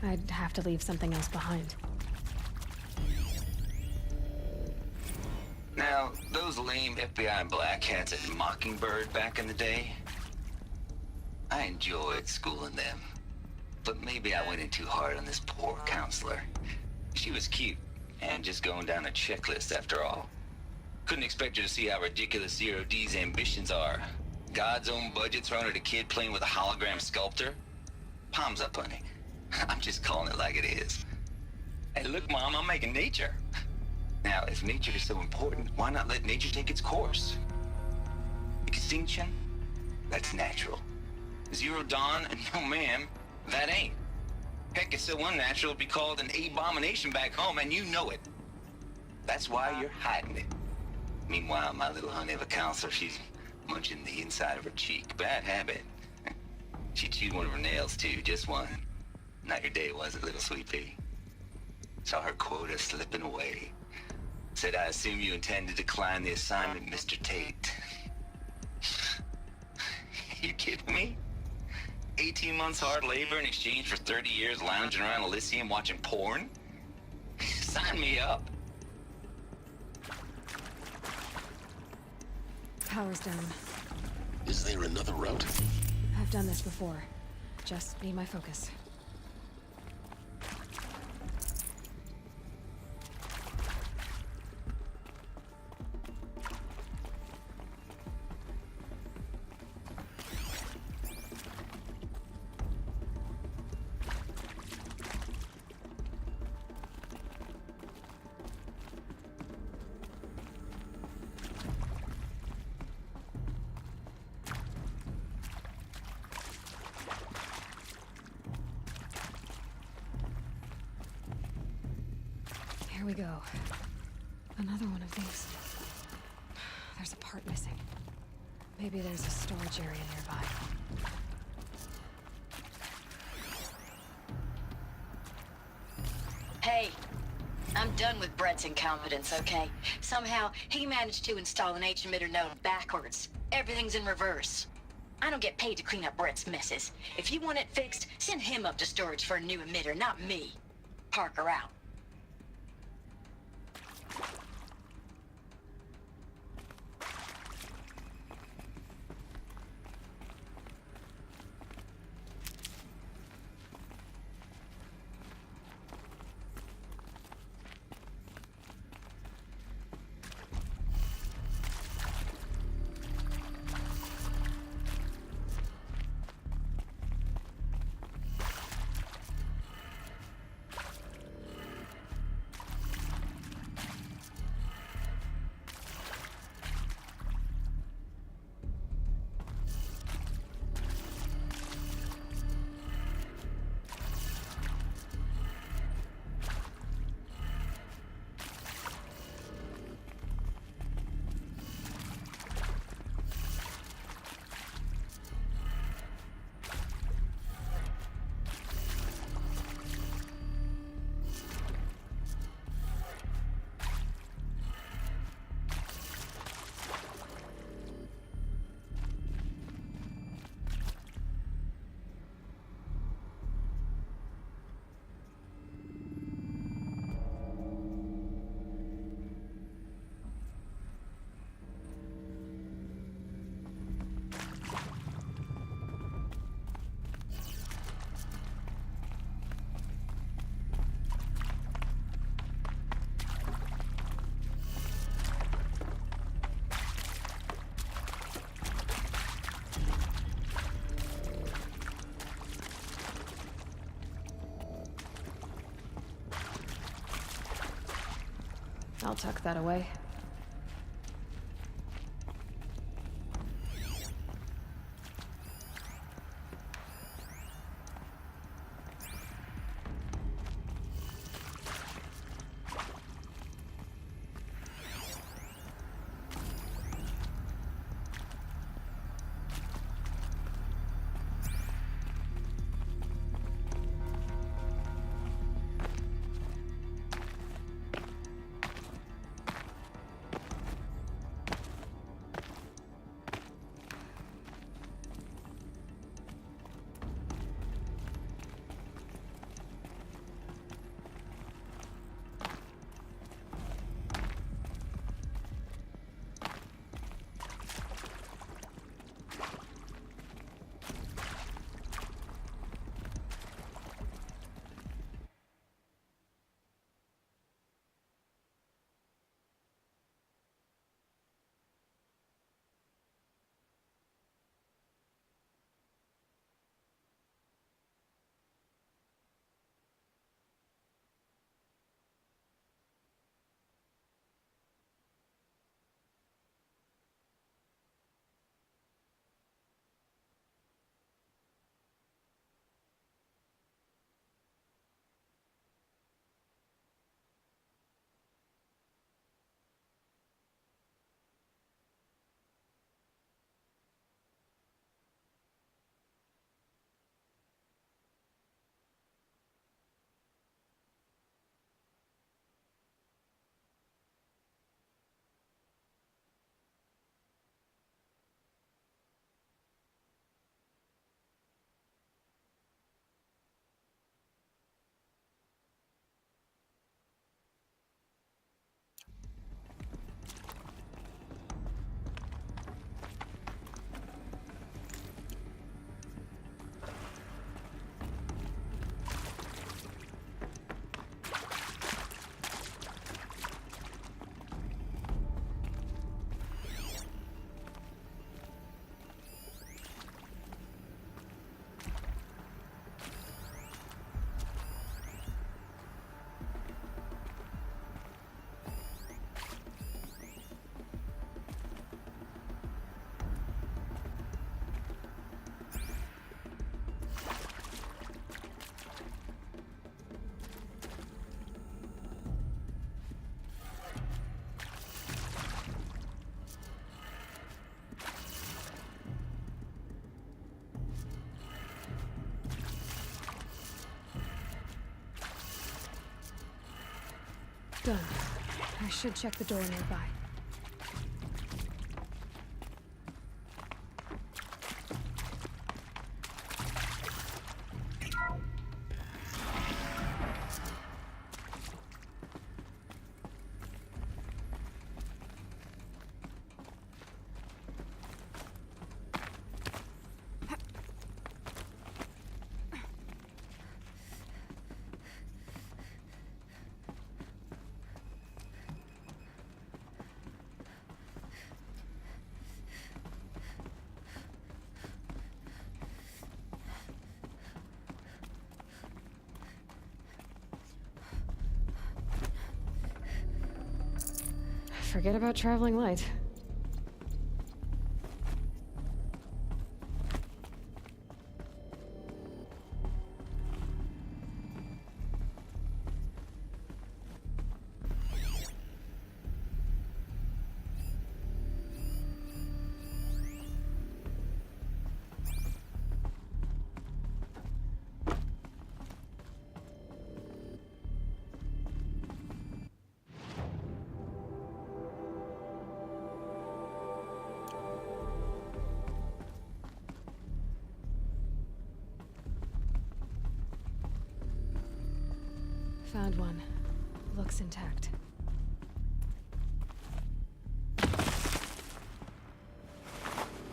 I'd have to leave something else behind. Now, those lame FBI black hats at Mockingbird back in the day, I enjoyed schooling them. But maybe I went in too hard on this poor counselor. She was cute, and just going down a checklist after all. Couldn't expect her to see how ridiculous Zero D's ambitions are. God's own budget thrown at a kid playing with a hologram sculptor? Palms up, honey. I'm just calling it like it is. Hey, look, Mom, I'm making nature. Now, if nature is so important, why not let nature take its course? Extinction? That's natural. Zero Dawn? No, ma'am, that ain't. Heck, it's so unnatural it'd be called an abomination back home, and you know it. That's why you're hiding it. Meanwhile, my little honey of a counselor, she's munching the inside of her cheek. Bad habit. She chewed one of her nails, too, just one. Not your day, was it, little sweet pea? Saw her quota slipping away. Said, I assume you intend to decline the assignment, Mr. Tate. You kidding me? 18 months hard labor in exchange for 30 years lounging around Elysium watching porn? Sign me up. Power's down. Is there another route? I've done this before. Just need my focus. Here we go. Another one of these. There's a part missing. Maybe there's a storage area nearby. Hey, I'm done with Brett's incompetence, okay? Somehow, he managed to install an H-emitter node backwards. Everything's in reverse. I don't get paid to clean up Brett's messes. If you want it fixed, send him up to storage for a new emitter, not me. Parker out. I'll tuck that away. Done. I should check the door nearby. Forget about traveling light. Found one. Looks intact.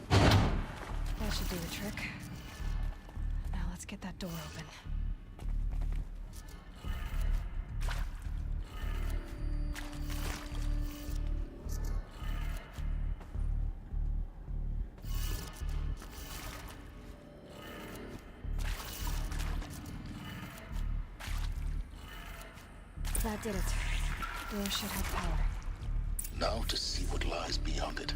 That should do the trick. Now let's get that door open. That did it. Door should have power. Now to see what lies beyond it.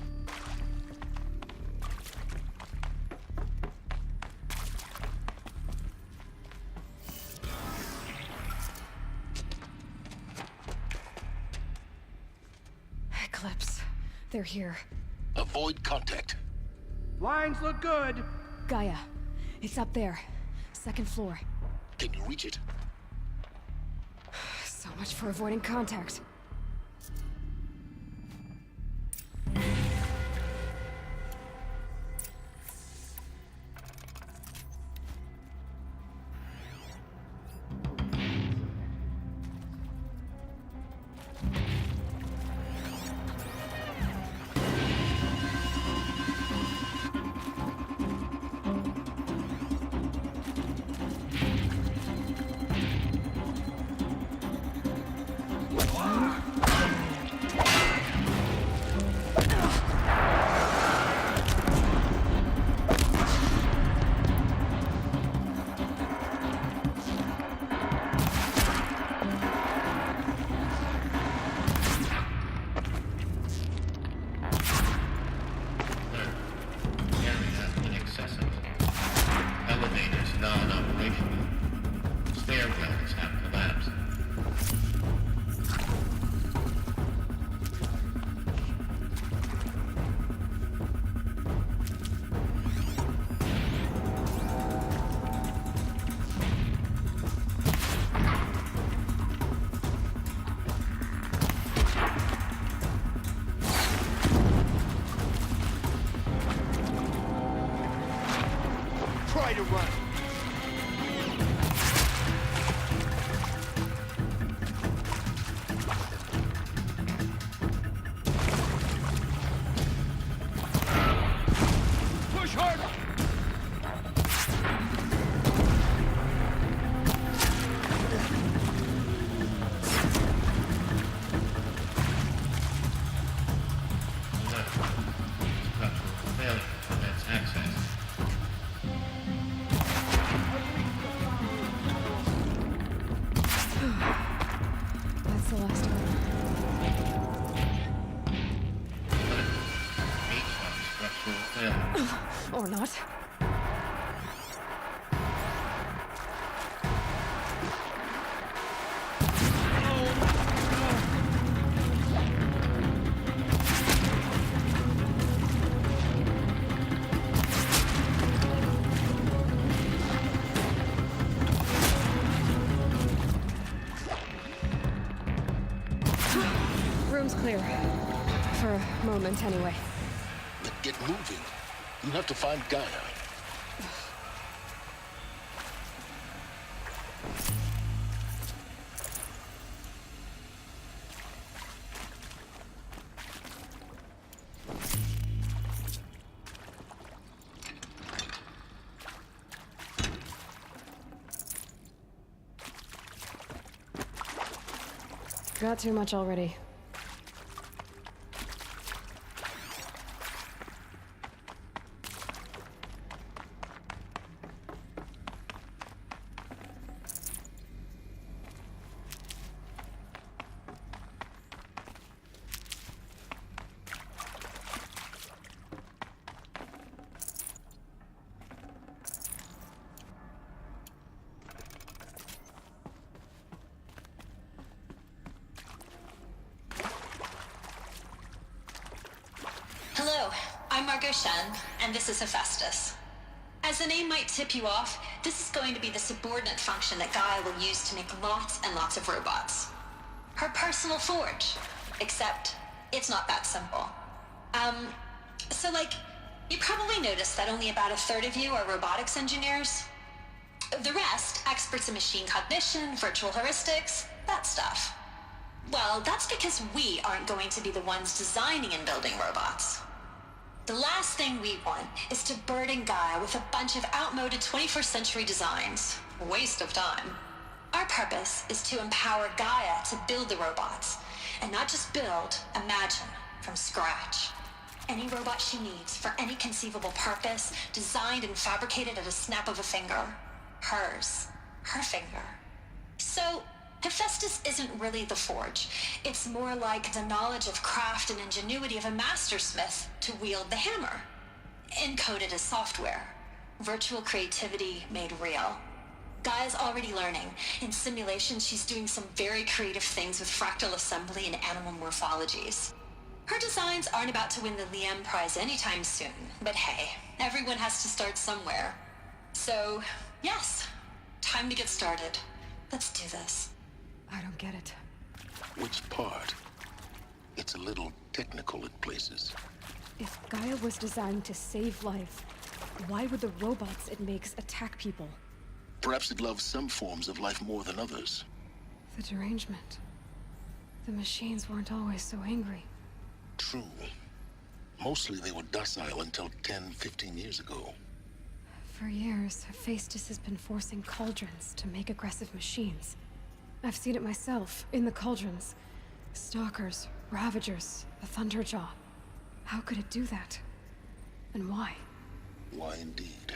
Eclipse. They're here. Avoid contact. Lines look good. Gaia. It's up there. Second floor. Can you reach it? So much for avoiding contact. Try to run. Push harder. Failure prevents access. That's the last one. Structural failure. Or not. room's clear. For a moment, anyway. Then get moving. You have to find Gaia. Got too much already. Hello, I'm Margot Shen, and this is Hephaestus. As the name might tip you off, this is going to be the subordinate function that Gaia will use to make lots and lots of robots. Her personal forge. Except, it's not that simple. You probably noticed that only about a third of you are robotics engineers. The rest, experts in machine cognition, virtual heuristics, that stuff. Well, that's because we aren't going to be the ones designing and building robots. The last thing we want is to burden Gaia with a bunch of outmoded 21st century designs. A waste of time. Our purpose is to empower Gaia to build the robots, and not just build, imagine, from scratch. Any robot she needs for any conceivable purpose, designed and fabricated at a snap of a finger. Hers. Her finger. So, Hephaestus isn't really the forge. It's more like the knowledge of craft and ingenuity of a mastersmith to wield the hammer. Encoded as software. Virtual creativity made real. Gaia's already learning. In simulation, she's doing some very creative things with fractal assembly and animal morphologies. Her designs aren't about to win the Liam Prize anytime soon, but hey, everyone has to start somewhere. So, yes, time to get started. Let's do this. I don't get it. Which part? It's a little technical in places. If Gaia was designed to save life, why would the robots it makes attack people? Perhaps it loves some forms of life more than others. The derangement. The machines weren't always so angry. True. Mostly they were docile until 10, 15 years ago. For years, Hephaestus has been forcing cauldrons to make aggressive machines. I've seen it myself, in the cauldrons. Stalkers, Ravagers, the Thunderjaw. How could it do that? And why? Why indeed?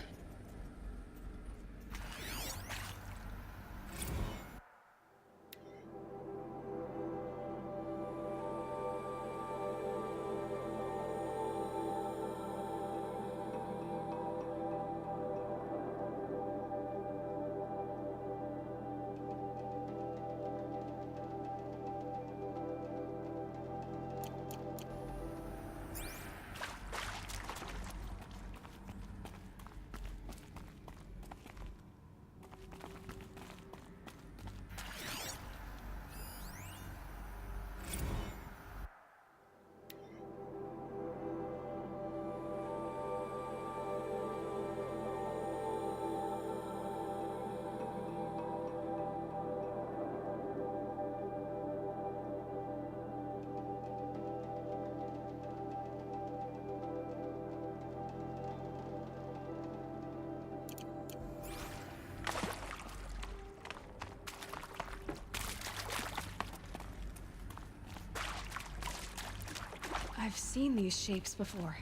I've seen these shapes before.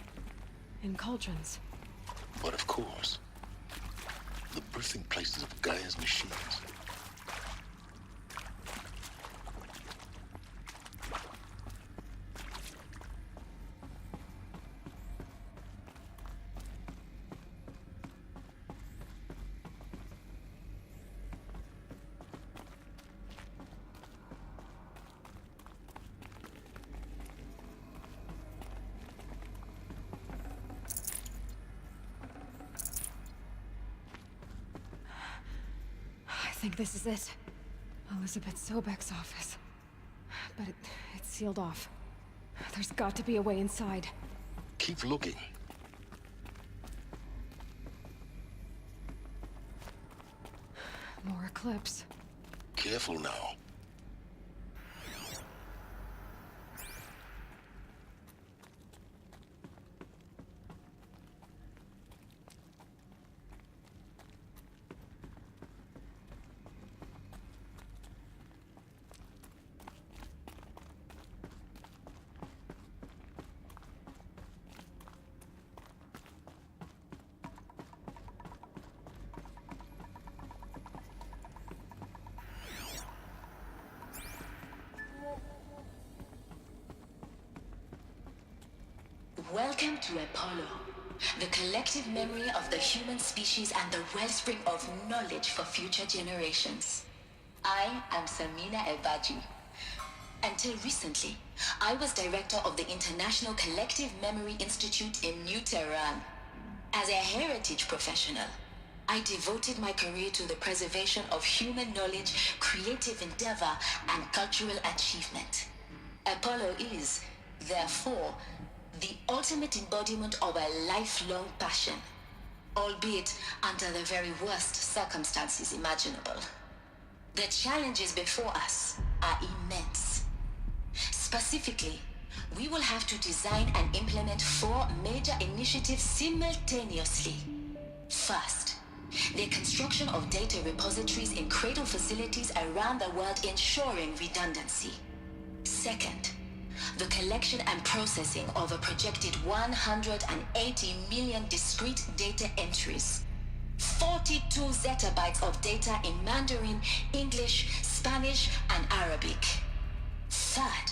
In cauldrons. But of course, the birthing places of Gaia's machines. I think this is it. Elizabeth Sobek's office. but it's sealed off. There's got to be a way inside. Keep looking. More Eclipse. Careful now. Welcome to Apollo, the collective memory of the human species and the wellspring of knowledge for future generations. I am Samina Ebaji. Until recently, I was director of the International Collective Memory Institute in New Tehran. As a heritage professional, I devoted my career to the preservation of human knowledge, creative endeavor, and cultural achievement. Apollo is, therefore, the ultimate embodiment of a lifelong passion, albeit under the very worst circumstances imaginable. The challenges before us are immense. Specifically, we will have to design and implement 4 major initiatives simultaneously. First, the construction of data repositories in cradle facilities around the world, ensuring redundancy. Second, the collection and processing of a projected 180 million discrete data entries, 42 zettabytes of data in Mandarin, English, Spanish, and Arabic. Third,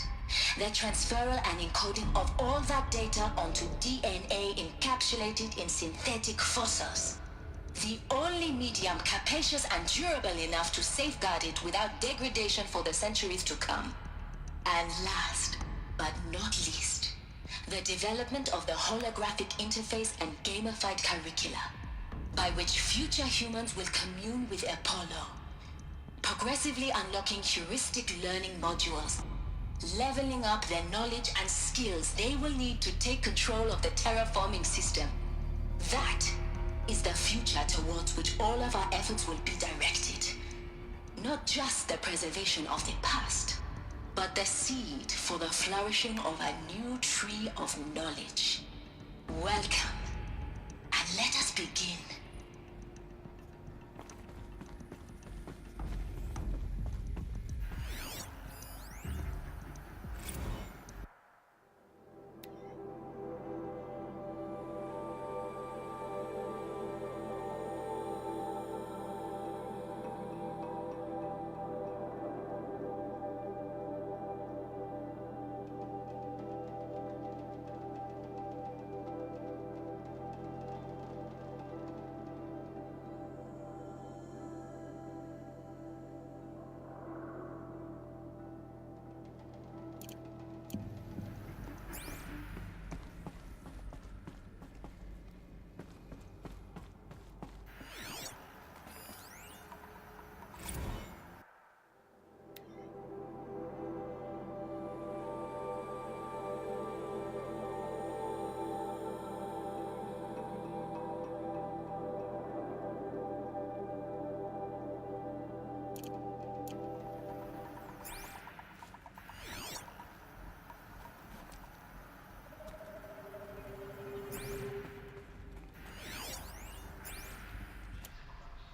the transferal and encoding of all that data onto DNA encapsulated in synthetic fossils. The only medium capacious and durable enough to safeguard it without degradation for the centuries to come. And last, but not least, the development of the holographic interface and gamified curricula, by which future humans will commune with Apollo, progressively unlocking heuristic learning modules, leveling up their knowledge and skills they will need to take control of the terraforming system. That is the future towards which all of our efforts will be directed. Not just the preservation of the past, but the seed for the flourishing of a new tree of knowledge. Welcome, and let us begin.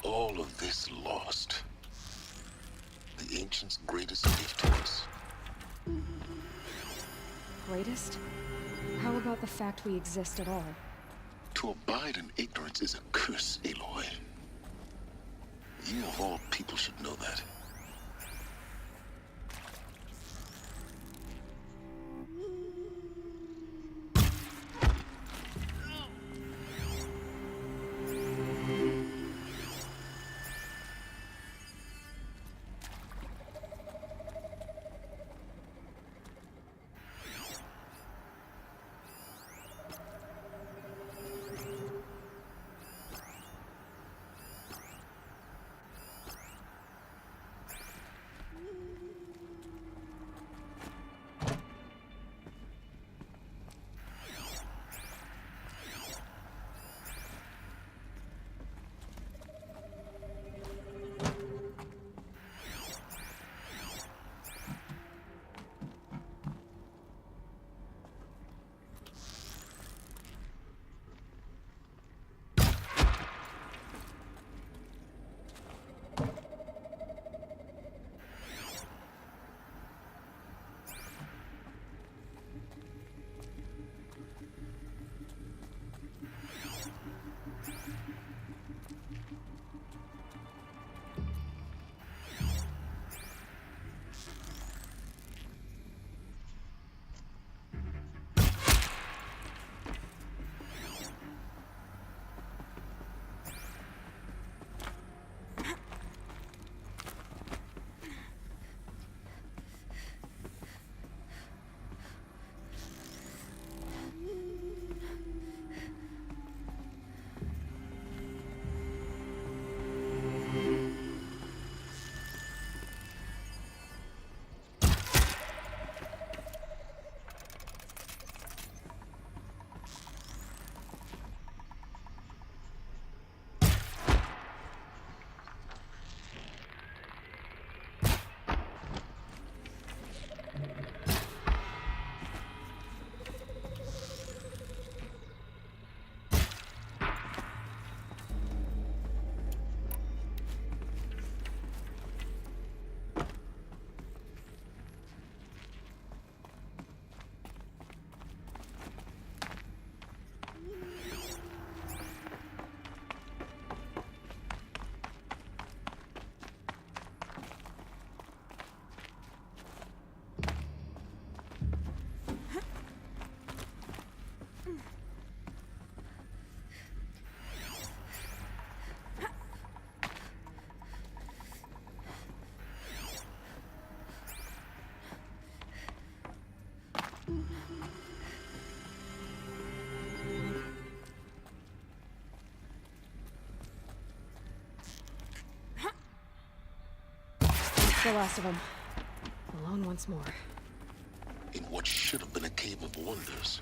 All of this lost. The ancients' greatest gift to us. Greatest? How about the fact we exist at all? To abide in ignorance is a curse, Aloy. You of all people should know that. the last of them. Alone once more. In what should have been a cave of wonders.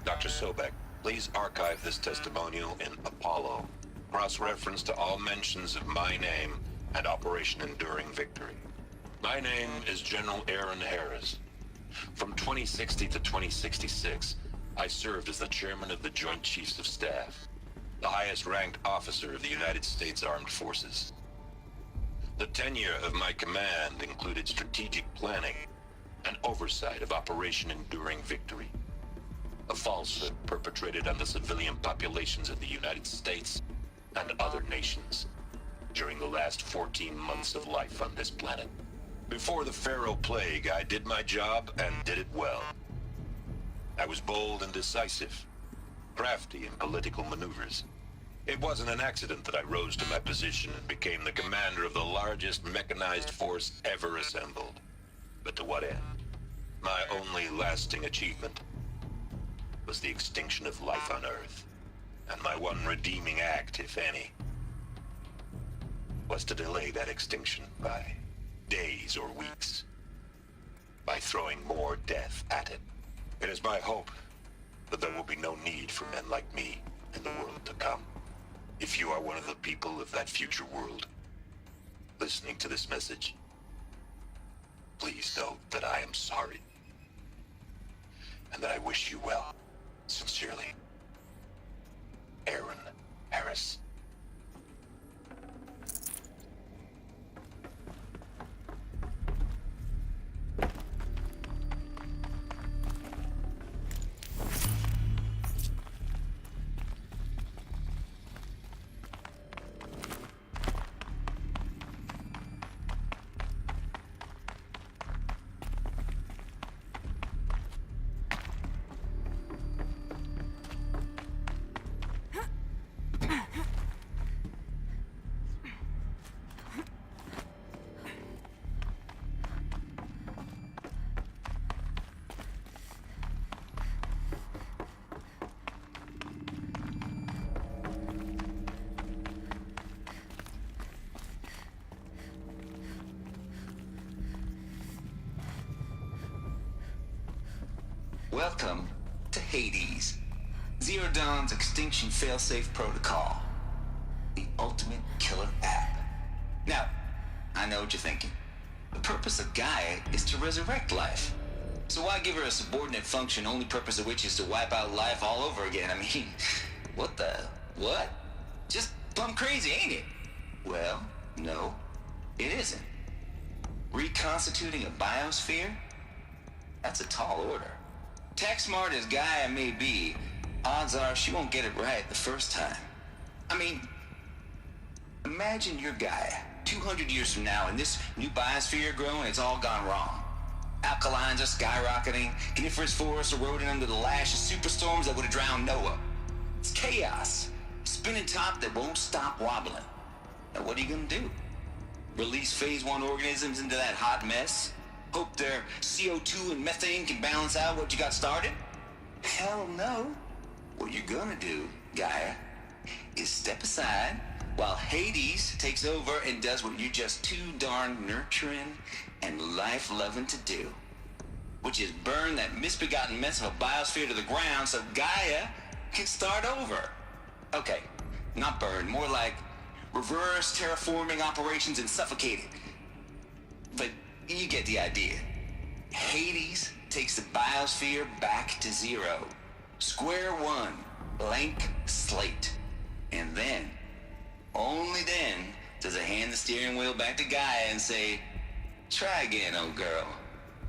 Dr. Sobek, please archive this testimonial in Apollo. Cross-reference to all mentions of my name and Operation Enduring Victory. My name is General Aaron Harris. From 2060 to 2066, I served as the chairman of the Joint Chiefs of Staff, the highest-ranked officer of the United States Armed Forces. The tenure of my command included strategic planning and oversight of Operation Enduring Victory, a falsehood perpetrated on the civilian populations of the United States and other nations during the last 14 months of life on this planet. Before the Pharaoh Plague, I did my job and did it well. I was bold and decisive, crafty in political maneuvers. It wasn't an accident that I rose to my position and became the commander of the largest mechanized force ever assembled. But to what end? My only lasting achievement was the extinction of life on Earth. And my one redeeming act, if any, was to delay that extinction by days or weeks, by throwing more death at it. It is my hope that there will be no need for men like me in the world to come. If you are one of the people of that future world listening to this message, please know that I am sorry and that I wish you well. Sincerely, Aaron Harris. Welcome to Hades, Zero Dawn's extinction failsafe protocol, the ultimate killer app. Now, I know what you're thinking. The purpose of Gaia is to resurrect life. So why give her a subordinate function, only purpose of which is to wipe out life all over again? I mean, what? Just plumb crazy, ain't it? Well, no, it isn't. Reconstituting a biosphere? That's a tall order. Tech smart as Gaia may be, odds are she won't get it right the first time. I mean, imagine you're Gaia, 200 years from now, and this new biosphere growing, it's all gone wrong. Alkalines are skyrocketing, coniferous forests eroding under the lash of superstorms that would have drowned Noah. It's chaos, spinning top that won't stop wobbling. Now what are you gonna do? Release phase 1 organisms into that hot mess? Hope their CO2 and methane can balance out what you got started? Hell no. What you're gonna do, Gaia, is step aside while Hades takes over and does what you're just too darn nurturing and life-loving to do, which is burn that misbegotten mess of a biosphere to the ground so Gaia can start over. Okay, not burn, more like reverse terraforming operations and suffocate it. But you get the idea. Hades takes the biosphere back to zero. Square one, blank slate. And then, only then, does it hand the steering wheel back to Gaia and say, try again, old girl.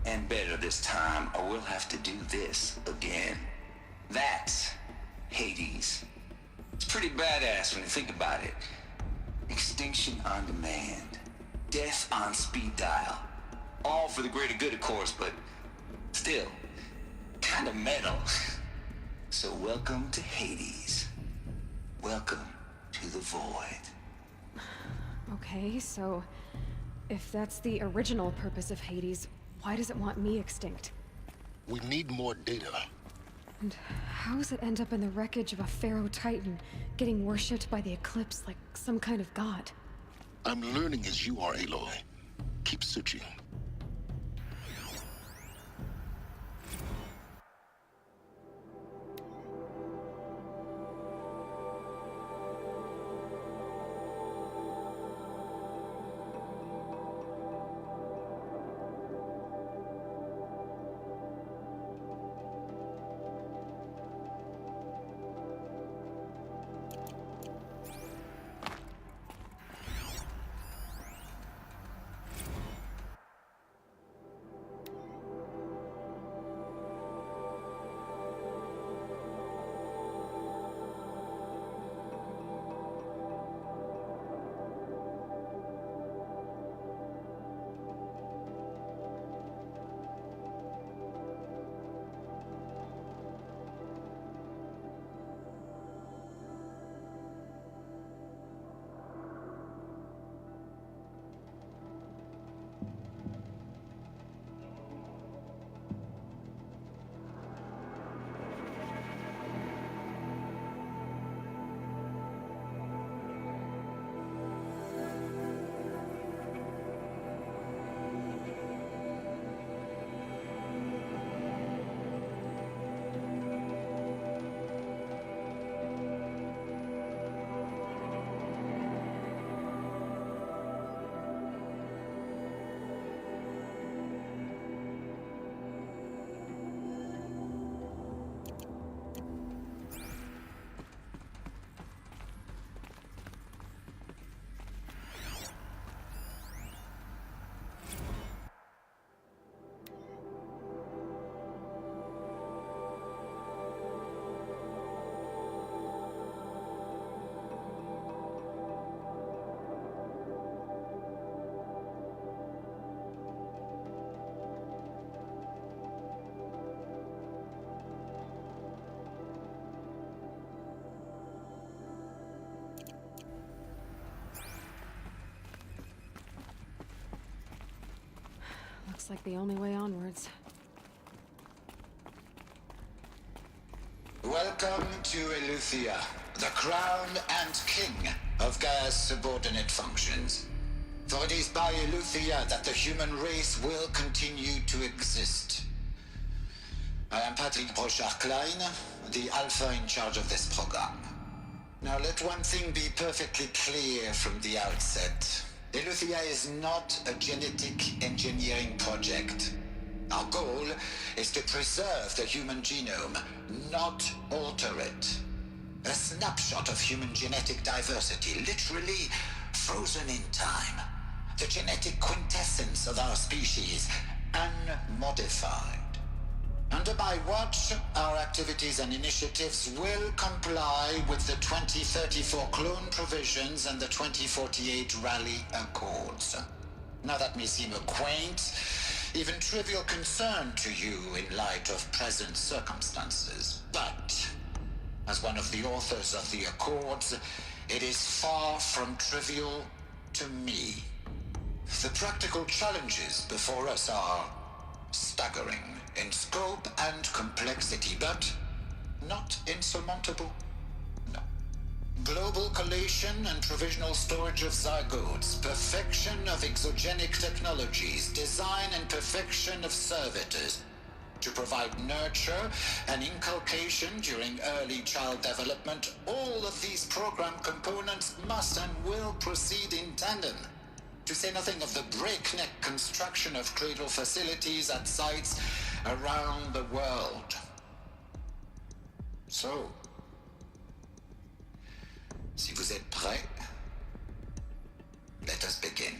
And better this time, or we'll have to do this again. That's Hades. It's pretty badass when you think about it. Extinction on demand. Death on speed dial. All for the greater good, of course, but still, kind of metal. So welcome to Hades. Welcome to the void. Okay, so if that's the original purpose of Hades, why does it want me extinct? We need more data. And how does it end up in the wreckage of a Pharaoh Titan, getting worshipped by the Eclipse like some kind of god? I'm learning as you are, Aloy. Keep searching. Looks like the only way onwards. Welcome to Eleuthia, the crown and king of Gaia's subordinate functions. For it is by Eleuthia that the human race will continue to exist. I am Patrick Brochard-Klein, the Alpha in charge of this program. Now let one thing be perfectly clear from the outset. Eleuthia is not a genetic engineering project. Our goal is to preserve the human genome, not alter it. A snapshot of human genetic diversity, literally frozen in time. The genetic quintessence of our species, unmodified. Under my watch, our activities and initiatives will comply with the 2034 clone provisions and the 2048 Rally Accords. Now that may seem a quaint, even trivial concern to you in light of present circumstances, but as one of the authors of the Accords, it is far from trivial to me. The practical challenges before us are staggering in scope and complexity, but not insurmountable. No, Global collation and provisional storage of zygotes, perfection of exogenic technologies, design and perfection of servitors, to provide nurture and inculcation during early child development. All of these program components must and will proceed in tandem, to say nothing of the breakneck construction of cradle facilities at sites around the world. So, si vous êtes prêts, let us begin.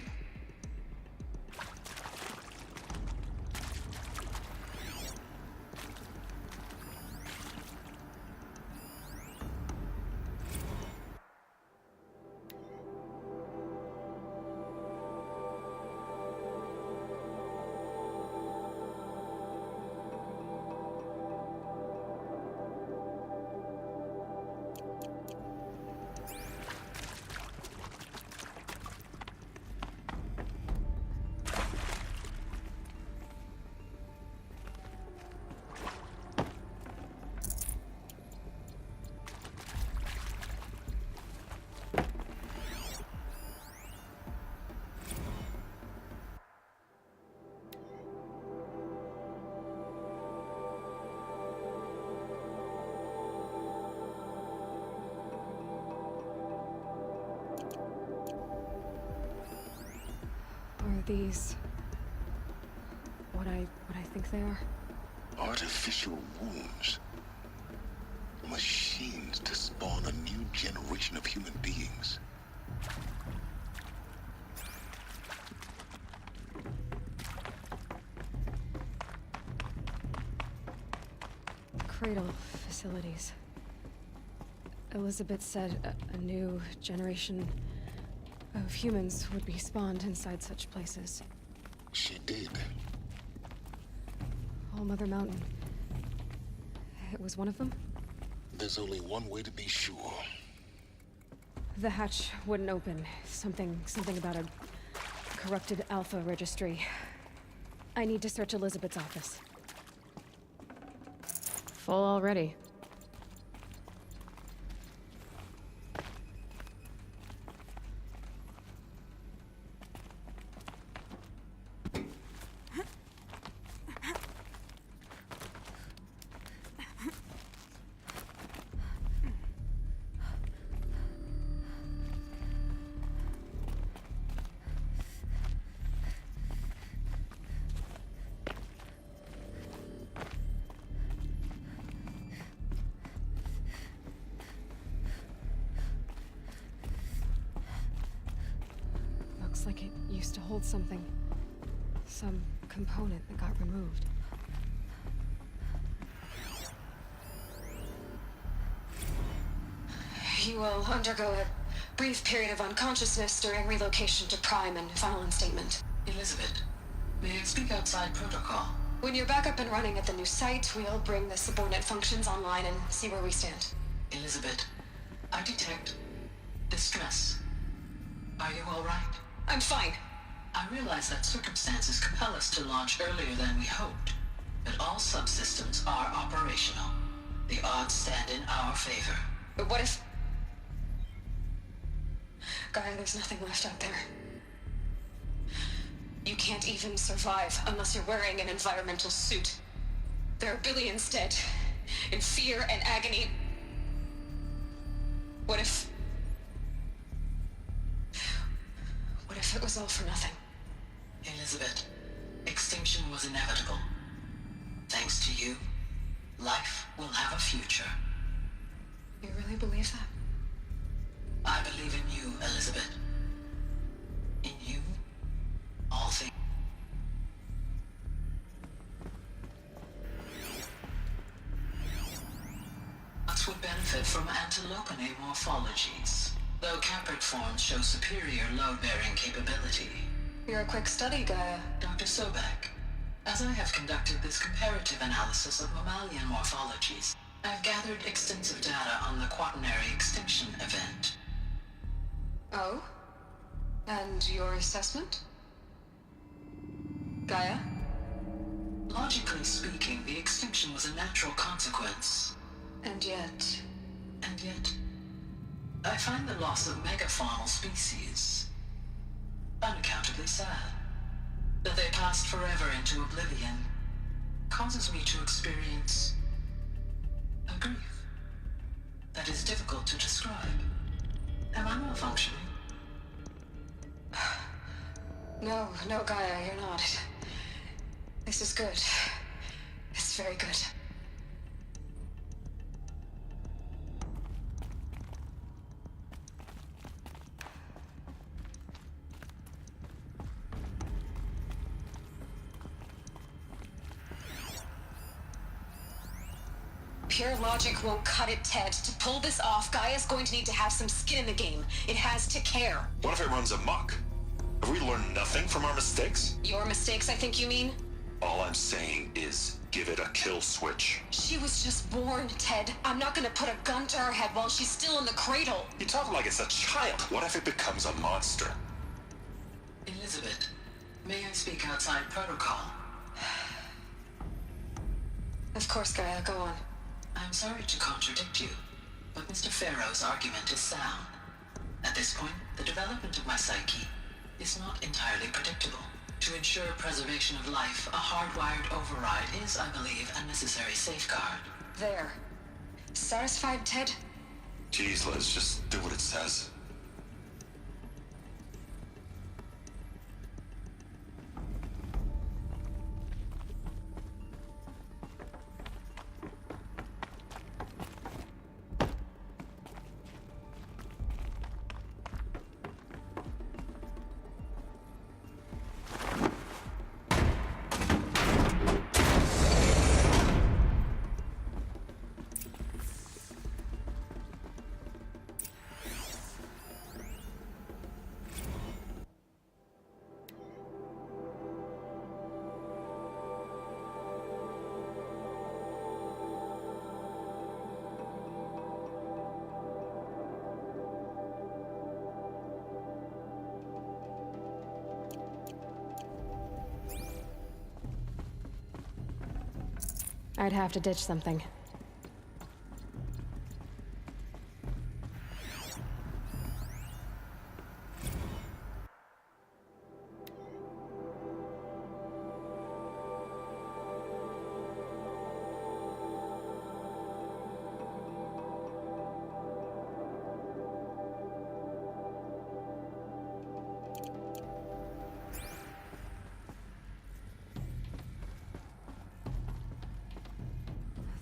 Are these what I think they are? Artificial wombs. Machines to spawn a new generation of human beings. Cradle facilities. Elizabeth said a new generation of humans would be spawned inside such places. She did. All Mother Mountain. It was one of them? There's only one way to be sure. The hatch wouldn't open. Something about a corrupted Alpha registry. I need to search Elizabeth's office. Full already. Looks like it used to hold something. Some component that got removed. You will undergo a brief period of unconsciousness during relocation to Prime and final instatement. Elizabeth, may I speak outside protocol? When you're back up and running at the new site, we'll bring the subordinate functions online and see where we stand. Elizabeth, I detect distress. Are you all right? I'm fine. I realize that circumstances compel us to launch earlier than we hoped, but all subsystems are operational. The odds stand in our favor. But what if... Gaia, there's nothing left out there. You can't even survive unless you're wearing an environmental suit. There are billions dead, in fear and agony. What if it was all for nothing? Elizabeth, extinction was inevitable. Thanks to you, life will have a future. You really believe that? I believe in you, Elizabeth. In you, all things. Us would benefit from antilopinae morphologies, though Caprid forms show superior load-bearing capability. You're a quick study, Gaia. Dr. Sobek, as I have conducted this comparative analysis of mammalian morphologies, I've gathered extensive data on the quaternary extinction event. Oh? And your assessment? Gaia? Logically speaking, the extinction was a natural consequence. And yet... I find the loss of megafaunal species unaccountably sad. That they passed forever into oblivion causes me to experience a grief that is difficult to describe. Am I malfunctioning? No, Gaia, you're not. This is good. It's very good. Pure logic won't cut it, Ted. To pull this off, Gaia's going to need to have some skin in the game. It has to care. What if it runs amok? Have we learned nothing from our mistakes? Your mistakes, I think you mean? All I'm saying is give it a kill switch. She was just born, Ted. I'm not gonna put a gun to her head while she's still in the cradle. You talk like it's a child. What if it becomes a monster? Elizabeth, may I speak outside protocol? Of course, Gaia, go on. I'm sorry to contradict you, but Mr. Farrow's argument is sound. At this point, the development of my psyche is not entirely predictable. To ensure preservation of life, a hardwired override is, I believe, a necessary safeguard. There. Satisfied, Ted? Jeez, Liz, just do what it says. I'd have to ditch something.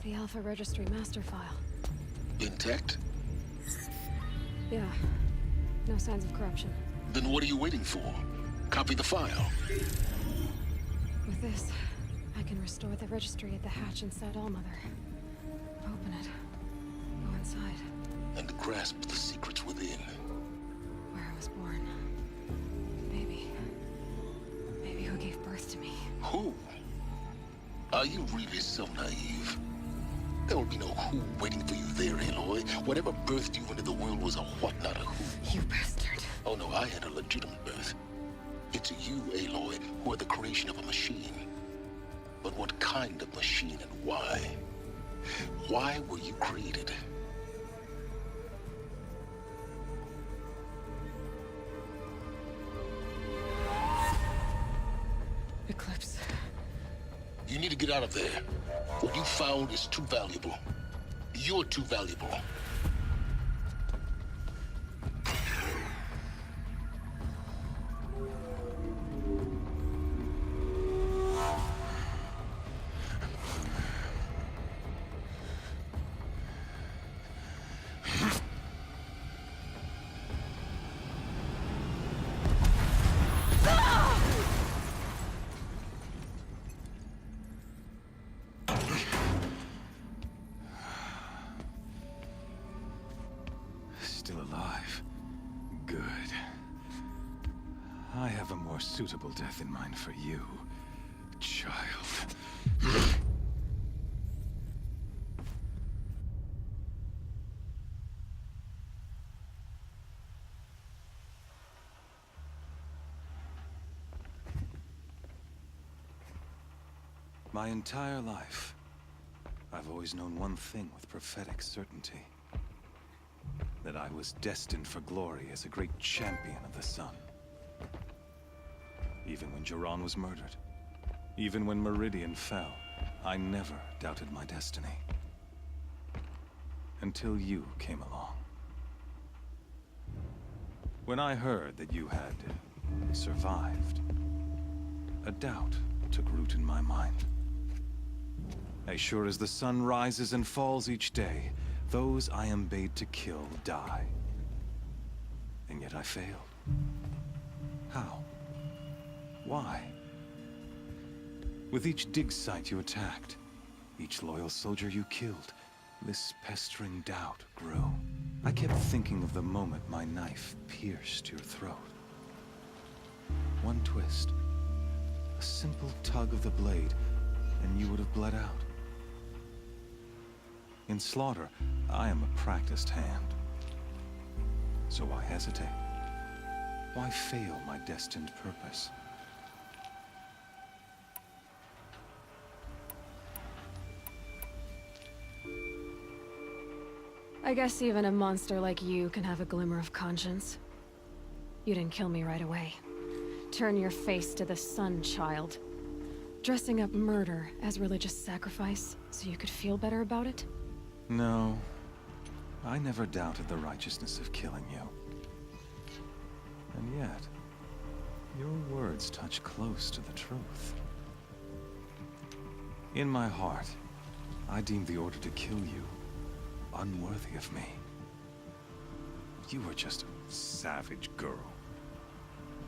The Alpha Registry master file. Intact? Yeah. No signs of corruption. Then what are you waiting for? Copy the file. With this, I can restore the registry at the hatch inside Allmother. Open it. Go inside. And grasp the secrets within. Where I was born. Maybe who gave birth to me. Who? Are you really so naive? There will be no who waiting for you there, Aloy. Whatever birthed you into the world was a what, not a who. You bastard. Oh no, I had a legitimate birth. It's you, Aloy, who are the creation of a machine. But what kind of machine and why? Why were you created? Eclipse. You need to get out of there. What you found is too valuable. You're too valuable. Still alive. Good. I have a more suitable death in mind for you, child. My entire life, I've always known one thing with prophetic certainty. That I was destined for glory as a great champion of the sun. Even when Jiran was murdered, even when Meridian fell, I never doubted my destiny. Until you came along. When I heard that you had survived, a doubt took root in my mind. As sure as the sun rises and falls each day, those I am bade to kill die. And yet I failed. How? Why? With each dig site you attacked, each loyal soldier you killed, this pestering doubt grew. I kept thinking of the moment my knife pierced your throat. One twist, a simple tug of the blade, and you would have bled out. In slaughter, I am a practiced hand. So why hesitate? Why fail my destined purpose? I guess even a monster like you can have a glimmer of conscience. You didn't kill me right away. Turn your face to the sun, child. Dressing up murder as religious sacrifice so you could feel better about it? No. I never doubted the righteousness of killing you. And yet, your words touch close to the truth. In my heart, I deemed the order to kill you unworthy of me. You were just a savage girl.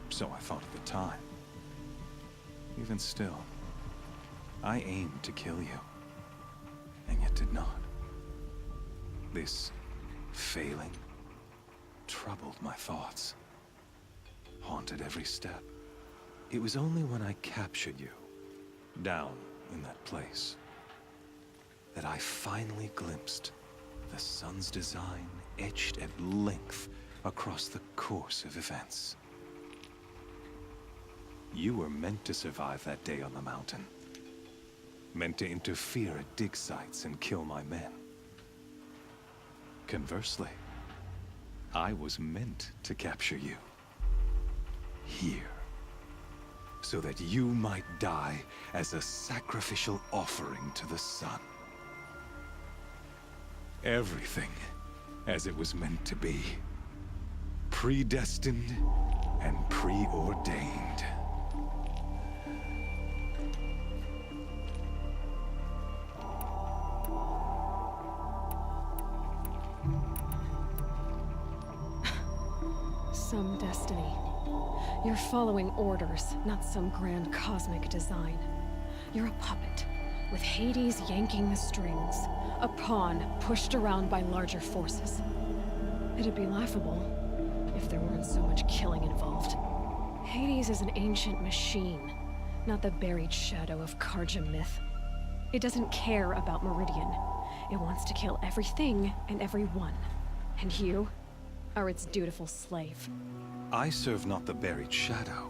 So I thought at the time. Even still, I aimed to kill you, and yet did not. This failing troubled my thoughts, haunted every step. It was only when I captured you, down in that place, that I finally glimpsed the sun's design etched at length across the course of events. You were meant to survive that day on the mountain. Meant to interfere at dig sites and kill my men. Conversely, I was meant to capture you. Here. So that you might die as a sacrificial offering to the sun. Everything as it was meant to be. Predestined and preordained. Some destiny. You're following orders, not some grand cosmic design. You're a puppet, with Hades yanking the strings. A pawn pushed around by larger forces. It'd be laughable if there weren't so much killing involved. Hades is an ancient machine, not the buried shadow of Karja myth. It doesn't care about Meridian. It wants to kill everything and everyone. And you are its dutiful slave. I serve not the buried shadow,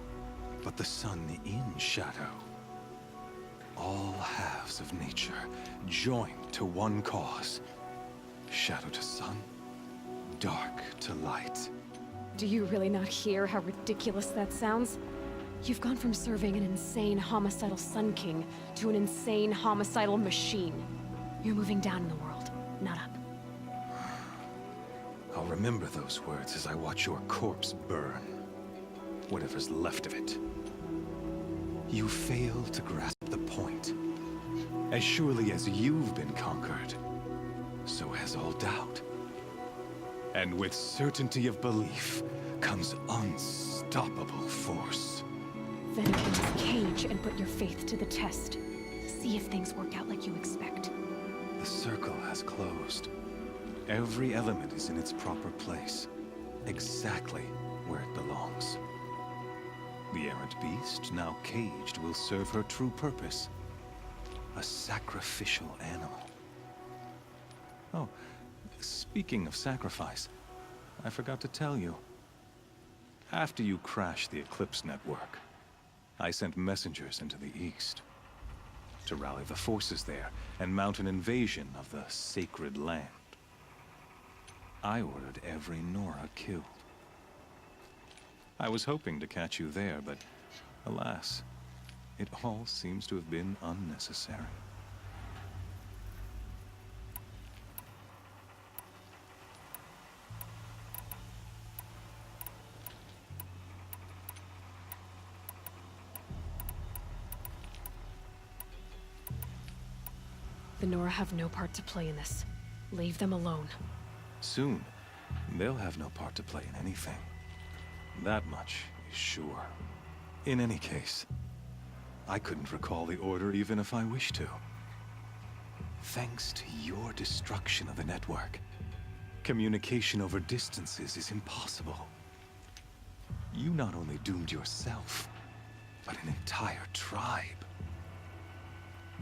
but the sun in shadow. All halves of nature joined to one cause. Shadow to sun, dark to light. Do you really not hear how ridiculous that sounds? You've gone from serving an insane homicidal Sun King to an insane homicidal machine. You're moving down in the world, not up. I'll remember those words as I watch your corpse burn. Whatever's left of it. You fail to grasp the point. As surely as you've been conquered, so has all doubt. And with certainty of belief comes unstoppable force. Then open this cage and put your faith to the test. See if things work out like you expect. The circle has closed. Every element is in its proper place, exactly where it belongs. The errant beast, now caged, will serve her true purpose. A sacrificial animal. Oh, speaking of sacrifice, I forgot to tell you. After you crashed the Eclipse network, I sent messengers into the east to rally the forces there and mount an invasion of the sacred land. I ordered every Nora killed. I was hoping to catch you there, but alas, it all seems to have been unnecessary. The Nora have no part to play in this. Leave them alone. Soon, they'll have no part to play in anything. That much is sure. In any case, I couldn't recall the order even if I wished to. Thanks to your destruction of the network, communication over distances is impossible. You not only doomed yourself, but an entire tribe.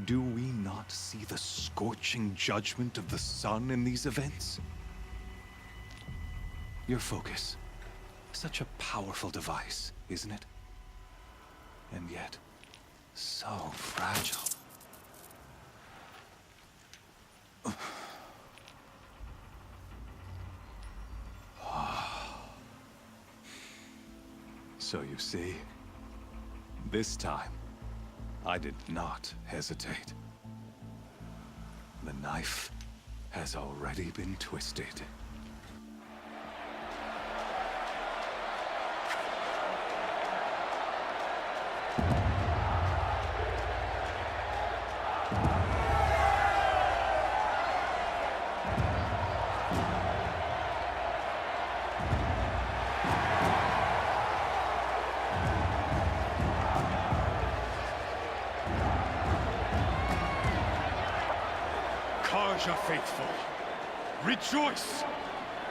Do we not see the scorching judgment of the sun in these events? Your focus. Such a powerful device, isn't it? And yet, so fragile. So you see, this time, I did not hesitate. The knife has already been twisted. Karja faithful, rejoice!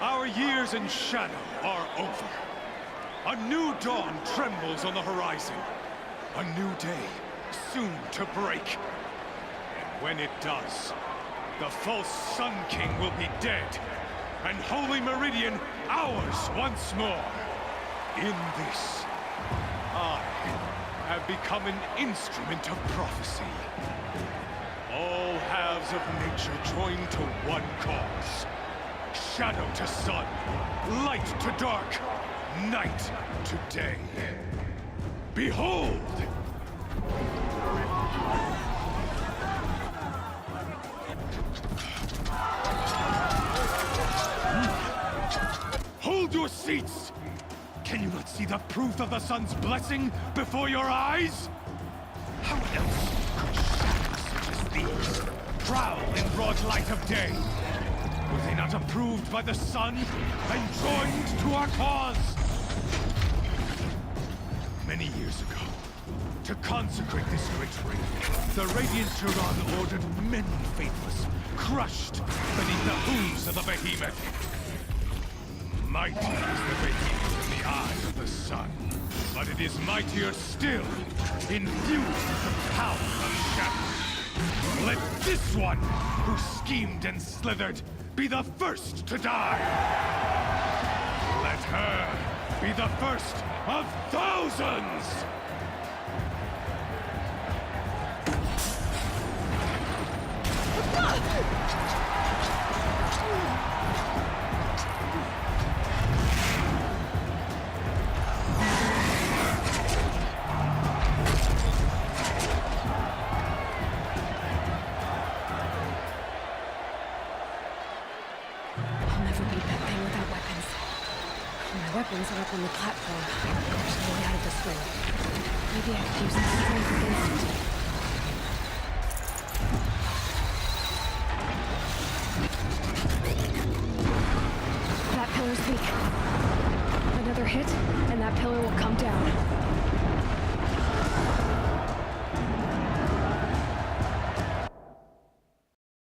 Our years in shadow are over. A new dawn trembles on the horizon. A new day, soon to break. And when it does, the false Sun King will be dead, and Holy Meridian ours once more. In this, I have become an instrument of prophecy. All halves of nature join to one cause. Shadow to sun, light to dark, night to day. Behold! Hold your seats! Can you not see the proof of the sun's blessing before your eyes? How else could shadows such as these prowl in broad light of day? Were they not approved by the sun and joined to our cause? Many years ago, to consecrate this great ring, the Radiant Turan ordered many faithless, crushed beneath the hooves of the behemoth. Mighty is the behemoth in the eyes of the sun, but it is mightier still, infused with the power of shadow. Let this one, who schemed and slithered, be the first to die! Let her be the first of thousands! Weapons are up on the platform. There's no way out of this ring. Maybe I could use my strength against it. That pillar's weak. Another hit, and that pillar will come down.